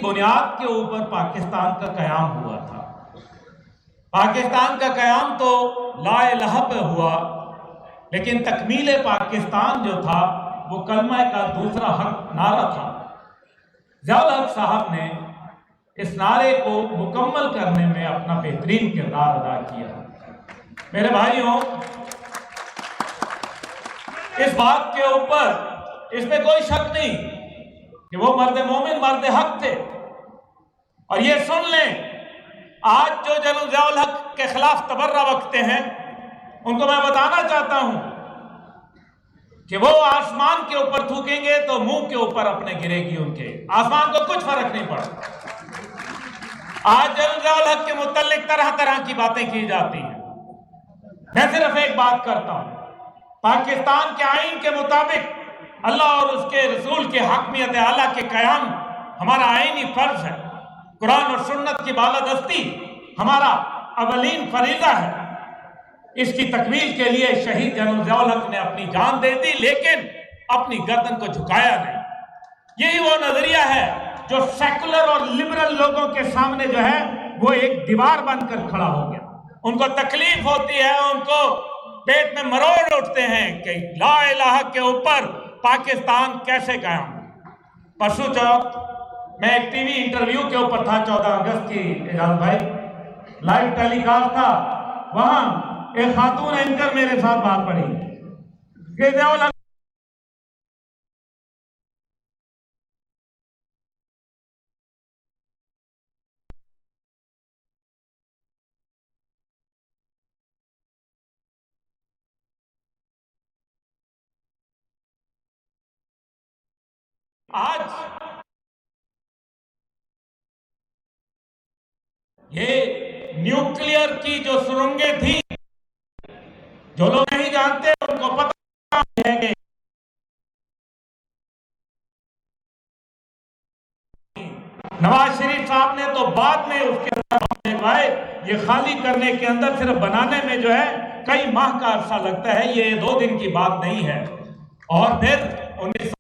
बुनियाद के ऊपर पाकिस्तान का कयाम हुआ था। पाकिस्तान का कयाम तो ला इलाहा पे हुआ, लेकिन तकमील पाकिस्तान जो था वो कलमा का दूसरा हक नारा था। ज़ियाउल हक साहब ने इस नारे को मुकम्मल करने में अपना बेहतरीन किरदार अदा किया। मेरे भाइयों, इस बात के ऊपर इसमें कोई शक नहीं कि वो मर्द मोमिन मर्द हक थे। और ये सुन लें, आज जो जनरल ज़ियाउल हक के खिलाफ तबर्रा बकते हैं उनको मैं बताना चाहता हूं कि वो आसमान के ऊपर थूकेंगे तो मुंह के ऊपर अपने गिरेगी उनके। आसमान को कुछ फर्क नहीं पड़ता। आज जनरल ज़ियाउल हक के मुतल्लिक तरह तरह की बातें की जाती हैं। मैं सिर्फ एक बात करता हूं, पाकिस्तान के आईन के मुताबिक अल्लाह और उसके रसूल के हकमियत आला के कयाम हमारा आईनी फर्ज है। कुरान और सुन्नत की बालादस्ती हमारा अवलीन फरीजा है। इसकी तकमील के लिए शहीद जनरल ज़ियाउल हक ने अपनी जान दे दी, लेकिन अपनी गर्दन को झुकाया नहीं। यही वो नजरिया है जो सेकुलर और लिबरल लोगों के सामने जो है वो एक दीवार बनकर खड़ा हो गया। उनको तकलीफ होती है, उनको पेट में मरोड़ उठते हैं कि ला इलाहा के ऊपर पाकिस्तान कैसे कायम। परसों चौथ मैं एक टीवी इंटरव्यू के ऊपर था, 14 अगस्त की, एजाज भाई, लाइव टेलीकास्ट था। वहां एक खातून एंकर मेरे साथ बात पड़ी कि ज़ियाउल हक आज ये न्यूक्लियर की जो सुरंगें थी, जो लोग नहीं जानते उनको पता है कि नवाज शरीफ साहब ने तो बाद में उसके भाई ये खाली करने के अंदर सिर्फ बनाने में जो है कई माह का अरसा लगता है, ये 2 दिन की बात नहीं है। और फिर 19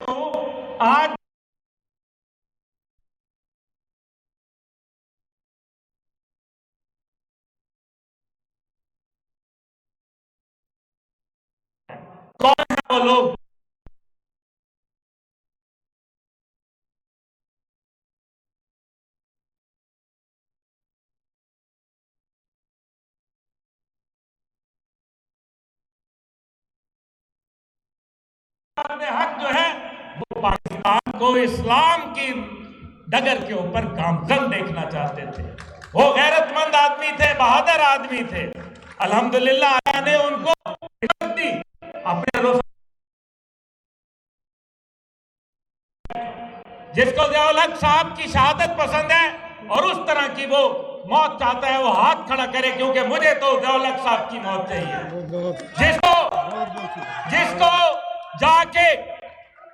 तो आज कौन है वो लोग हक जो है वो पाकिस्तान को इस्लाम की डगर के ऊपर गामजन देखना चाहते थे। वो गैरतमंद आदमी थे, बहादुर आदमी थे। अल्हम्दुलिल्लाह अल्लाह ने उनको इज्जत दी। अपने जिसको ज़ियाउल हक साहब की शहादत पसंद है और उस तरह की वो मौत चाहता है, वो हाथ खड़ा करे, क्योंकि मुझे तो ज़ियाउल हक साहब की मौत चाहिए। जिसको जाके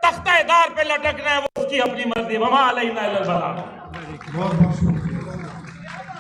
तख्ते दार पे लटकना है वो उसकी अपनी मर्जी। वमा अलैना इल्लल बलाग।